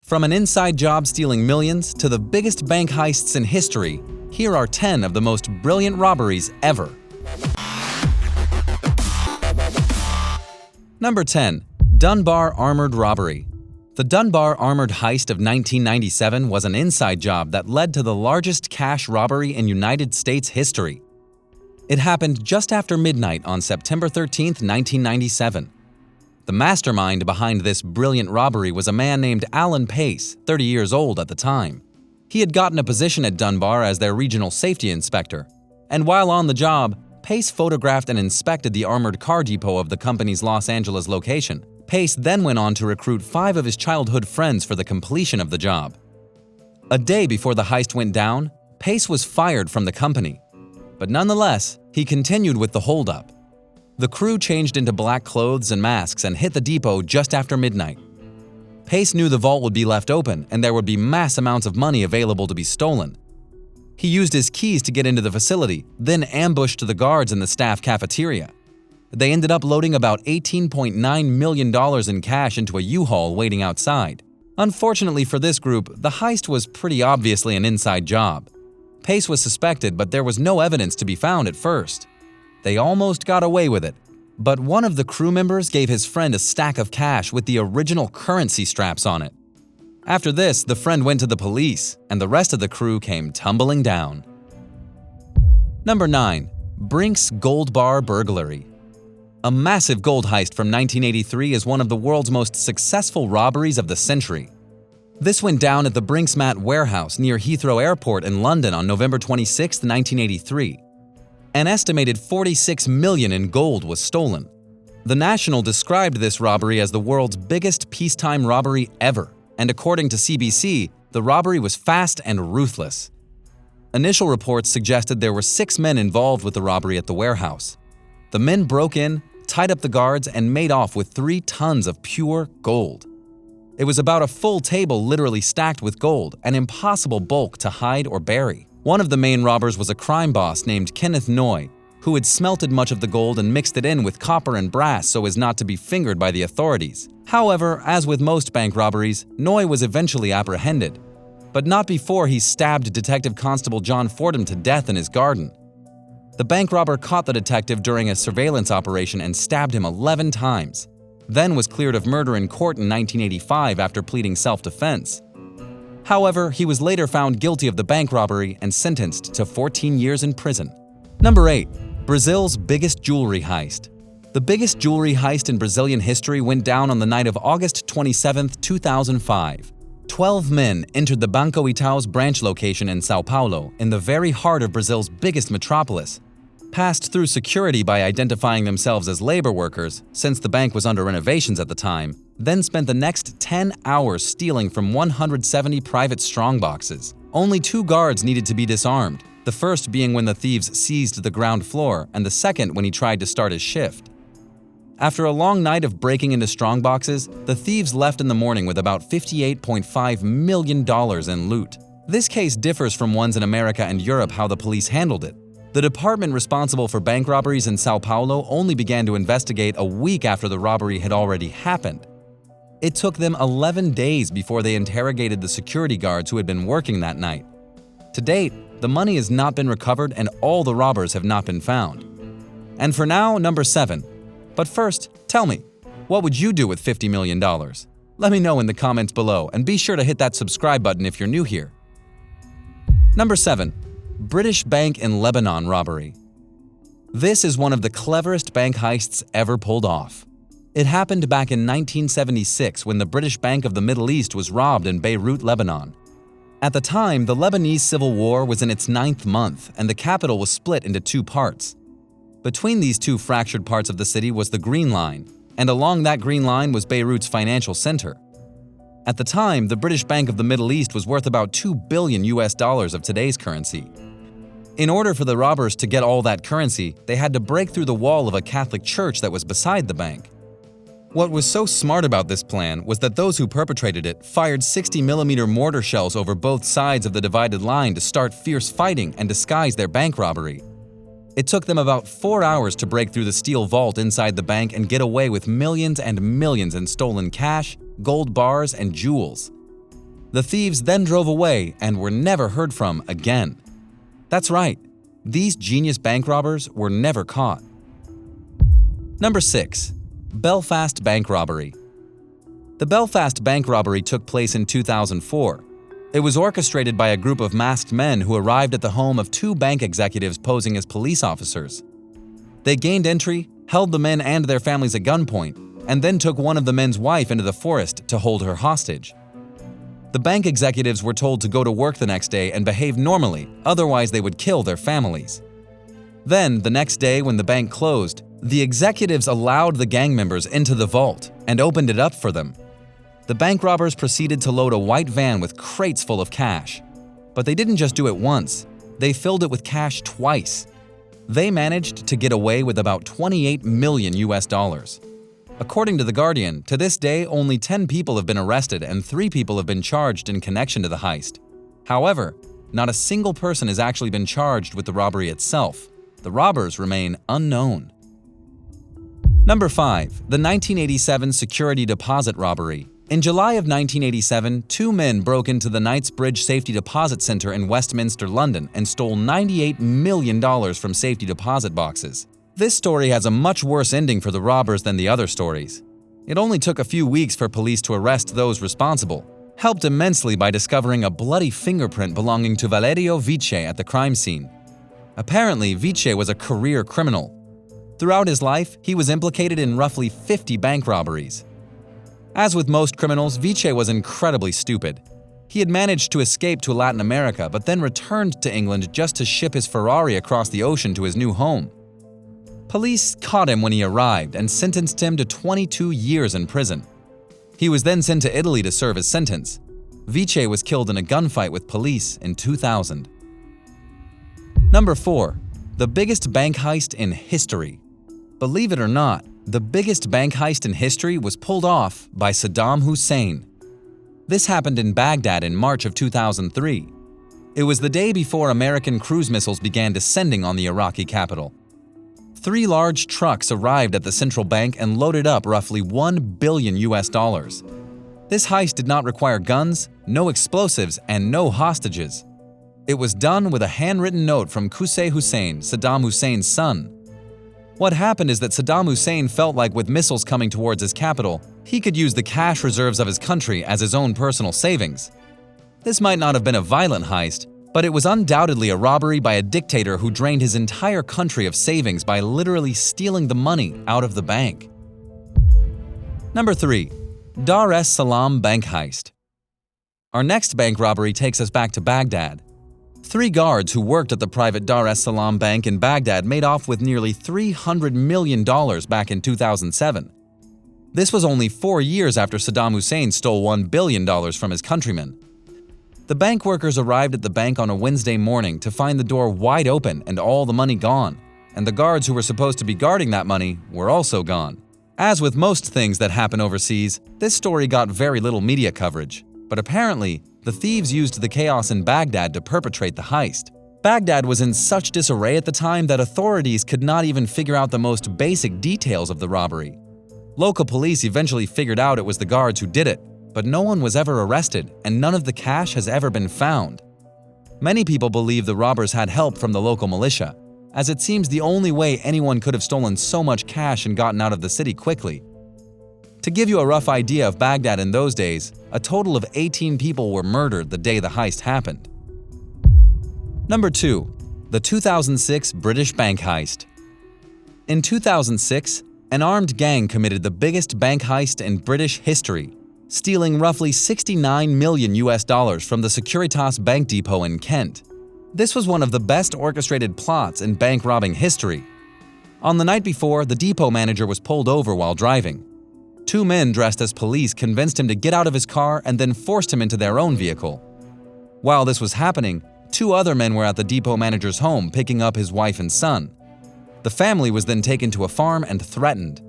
From an inside job stealing millions to the biggest bank heists in history, here are 10 of the most brilliant robberies ever. Number 10. Dunbar Armored Robbery. The Dunbar Armored Heist of 1997 was an inside job that led to the largest cash robbery in United States history. It happened just after midnight on September 13, 1997. The mastermind behind this brilliant robbery was a man named Alan Pace, 30 years old at the time. He had gotten a position at Dunbar as their regional safety inspector, and while on the job, Pace photographed and inspected the armored car depot of the company's Los Angeles location. Pace then went on to recruit 5 of his childhood friends for the completion of the job. A day before the heist went down, Pace was fired from the company, but nonetheless, he continued with the holdup. The crew changed into black clothes and masks and hit the depot just after midnight. Pace knew the vault would be left open and there would be mass amounts of money available to be stolen. He used his keys to get into the facility, then ambushed the guards in the staff cafeteria. They ended up loading about $18.9 million in cash into a U-Haul waiting outside. Unfortunately for this group, the heist was pretty obviously an inside job. Pace was suspected, but there was no evidence to be found at first. They almost got away with it, but one of the crew members gave his friend a stack of cash with the original currency straps on it. After this, the friend went to the police, and the rest of the crew came tumbling down. Number 9. Brink's Gold Bar Burglary. A massive gold heist from 1983 is one of the world's most successful robberies of the century. This went down at the Brink's Mat warehouse near Heathrow Airport in London on November 26, 1983. An estimated $46 million in gold was stolen. The National described this robbery as the world's biggest peacetime robbery ever, and according to CBC, the robbery was fast and ruthless. Initial reports suggested there were 6 men involved with the robbery at the warehouse. The men broke in, tied up the guards, and made off with 3 tons of pure gold. It was about a full table literally stacked with gold, an impossible bulk to hide or bury. One of the main robbers was a crime boss named Kenneth Noy, who had smelted much of the gold and mixed it in with copper and brass so as not to be fingered by the authorities. However, as with most bank robberies, Noy was eventually apprehended, but not before he stabbed Detective Constable John Fordham to death in his garden. The bank robber caught the detective during a surveillance operation and stabbed him 11 times, then was cleared of murder in court in 1985 after pleading self-defense. However, he was later found guilty of the bank robbery and sentenced to 14 years in prison. Number 8. Brazil's biggest jewelry heist. The biggest jewelry heist in Brazilian history went down on the night of August 27, 2005. 12 men entered the Banco Itaú's branch location in São Paulo, in the very heart of Brazil's biggest metropolis, passed through security by identifying themselves as labor workers, since the bank was under renovations at the time, then spent the next 10 hours stealing from 170 private strongboxes. Only 2 guards needed to be disarmed, the first being when the thieves seized the ground floor and the second when he tried to start his shift. After a long night of breaking into strongboxes, the thieves left in the morning with about $58.5 million in loot. This case differs from ones in America and Europe how the police handled it. The department responsible for bank robberies in São Paulo only began to investigate a week after the robbery had already happened. It took them 11 days before they interrogated the security guards who had been working that night. To date, the money has not been recovered and all the robbers have not been found. And for now, number 7. But first, tell me, what would you do with $50 million? Let me know in the comments below, and be sure to hit that subscribe button if you're new here. Number 7. British Bank in Lebanon Robbery. This is one of the cleverest bank heists ever pulled off. It happened back in 1976 when the British Bank of the Middle East was robbed in Beirut, Lebanon. At the time, the Lebanese Civil War was in its 9th month and the capital was split into 2 parts. Between these 2 fractured parts of the city was the Green Line, and along that Green Line was Beirut's financial center. At the time, the British Bank of the Middle East was worth about $2 billion of today's currency. In order for the robbers to get all that currency, they had to break through the wall of a Catholic church that was beside the bank. What was so smart about this plan was that those who perpetrated it fired 60mm mortar shells over both sides of the divided line to start fierce fighting and disguise their bank robbery. It took them about 4 hours to break through the steel vault inside the bank and get away with millions and millions in stolen cash, gold bars, and jewels. The thieves then drove away and were never heard from again. That's right, these genius bank robbers were never caught. Number 6. Belfast bank robbery. The Belfast bank robbery took place in 2004. It was orchestrated by a group of masked men who arrived at the home of 2 bank executives posing as police officers. They gained entry, held the men and their families at gunpoint, and then took one of the men's wife into the forest to hold her hostage. The bank executives were told to go to work the next day and behave normally, otherwise they would kill their families. Then, the next day when the bank closed, the executives allowed the gang members into the vault and opened it up for them. The bank robbers proceeded to load a white van with crates full of cash. But they didn't just do it once, they filled it with cash twice. They managed to get away with about $28 million. According to The Guardian, to this day only 10 people have been arrested and 3 people have been charged in connection to the heist. However, not a single person has actually been charged with the robbery itself. The robbers remain unknown. Number 5. The 1987 security deposit robbery. In July of 1987, 2 men broke into the Knightsbridge Safety Deposit Center in Westminster, London, and stole $98 million from safety deposit boxes. This story has a much worse ending for the robbers than the other stories. It only took a few weeks for police to arrest those responsible, helped immensely by discovering a bloody fingerprint belonging to Valerio Vice at the crime scene. Apparently, Vice was a career criminal. Throughout his life, he was implicated in roughly 50 bank robberies. As with most criminals, Vice was incredibly stupid. He had managed to escape to Latin America, but then returned to England just to ship his Ferrari across the ocean to his new home. Police caught him when he arrived and sentenced him to 22 years in prison. He was then sent to Italy to serve his sentence. Vice was killed in a gunfight with police in 2000. Number 4. The biggest bank heist in history. Believe it or not, the biggest bank heist in history was pulled off by Saddam Hussein. This happened in Baghdad in March of 2003. It was the day before American cruise missiles began descending on the Iraqi capital. 3 large trucks arrived at the central bank and loaded up roughly $1 billion. This heist did not require guns, no explosives, and no hostages. It was done with a handwritten note from Qusay Hussein, Saddam Hussein's son. What happened is that Saddam Hussein felt like with missiles coming towards his capital, he could use the cash reserves of his country as his own personal savings. This might not have been a violent heist, but it was undoubtedly a robbery by a dictator who drained his entire country of savings by literally stealing the money out of the bank. Number 3. Dar es Salaam bank heist. Our next bank robbery takes us back to Baghdad. 3 guards who worked at the private Dar es Salaam bank in Baghdad made off with nearly $300 million back in 2007. This was only 4 years after Saddam Hussein stole $1 billion from his countrymen. The bank workers arrived at the bank on a Wednesday morning to find the door wide open and all the money gone, and the guards who were supposed to be guarding that money were also gone. As with most things that happen overseas, this story got very little media coverage, but apparently, the thieves used the chaos in Baghdad to perpetrate the heist. Baghdad was in such disarray at the time that authorities could not even figure out the most basic details of the robbery. Local police eventually figured out it was the guards who did it, but no one was ever arrested and none of the cash has ever been found. Many people believe the robbers had help from the local militia, as it seems the only way anyone could have stolen so much cash and gotten out of the city quickly. To give you a rough idea of Baghdad in those days, a total of 18 people were murdered the day the heist happened. Number 2. The 2006 British bank heist. In 2006, an armed gang committed the biggest bank heist in British history, stealing roughly $69 million from the Securitas Bank Depot in Kent. This was one of the best orchestrated plots in bank robbing history. On the night before, the depot manager was pulled over while driving. 2 men dressed as police convinced him to get out of his car and then forced him into their own vehicle. While this was happening, 2 other men were at the depot manager's home picking up his wife and son. The family was then taken to a farm and threatened.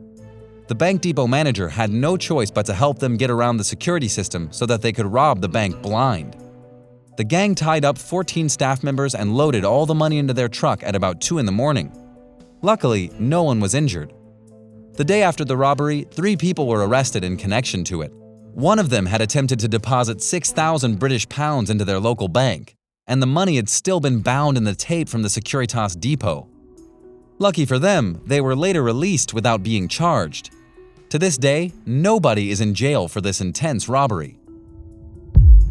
The bank depot manager had no choice but to help them get around the security system so that they could rob the bank blind. The gang tied up 14 staff members and loaded all the money into their truck at about 2 in the morning. Luckily, no one was injured. The day after the robbery, 3 people were arrested in connection to it. One of them had attempted to deposit 6,000 British pounds into their local bank, and the money had still been bound in the tape from the Securitas depot. Lucky for them, they were later released without being charged. To this day, nobody is in jail for this intense robbery.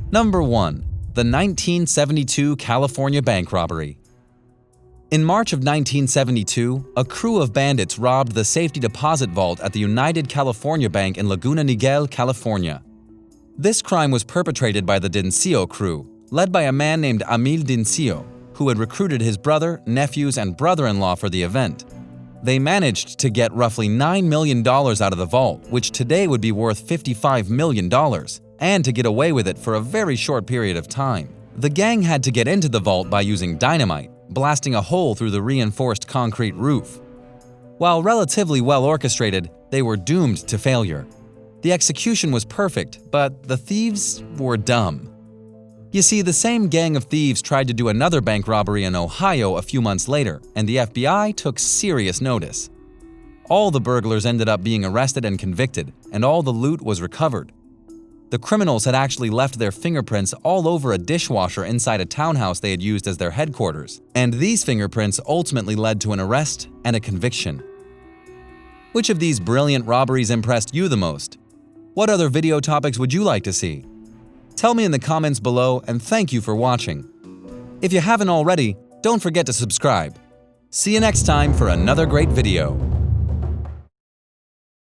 Number 1. The 1972 California bank robbery. In March of 1972, a crew of bandits robbed the safety deposit vault at the United California Bank in Laguna Niguel, California. This crime was perpetrated by the Dincio crew, led by a man named Emil Dincio, who had recruited his brother, nephews, and brother-in-law for the event. They managed to get roughly $9 million out of the vault, which today would be worth $55 million, and to get away with it for a very short period of time. The gang had to get into the vault by using dynamite, blasting a hole through the reinforced concrete roof. While relatively well orchestrated, they were doomed to failure. The execution was perfect, but the thieves were dumb. You see, the same gang of thieves tried to do another bank robbery in Ohio a few months later, and the FBI took serious notice. All the burglars ended up being arrested and convicted, and all the loot was recovered. The criminals had actually left their fingerprints all over a dishwasher inside a townhouse they had used as their headquarters, and these fingerprints ultimately led to an arrest and a conviction. Which of these brilliant robberies impressed you the most? What other video topics would you like to see? Tell me in the comments below, and thank you for watching. If you haven't already, don't forget to subscribe. See you next time for another great video.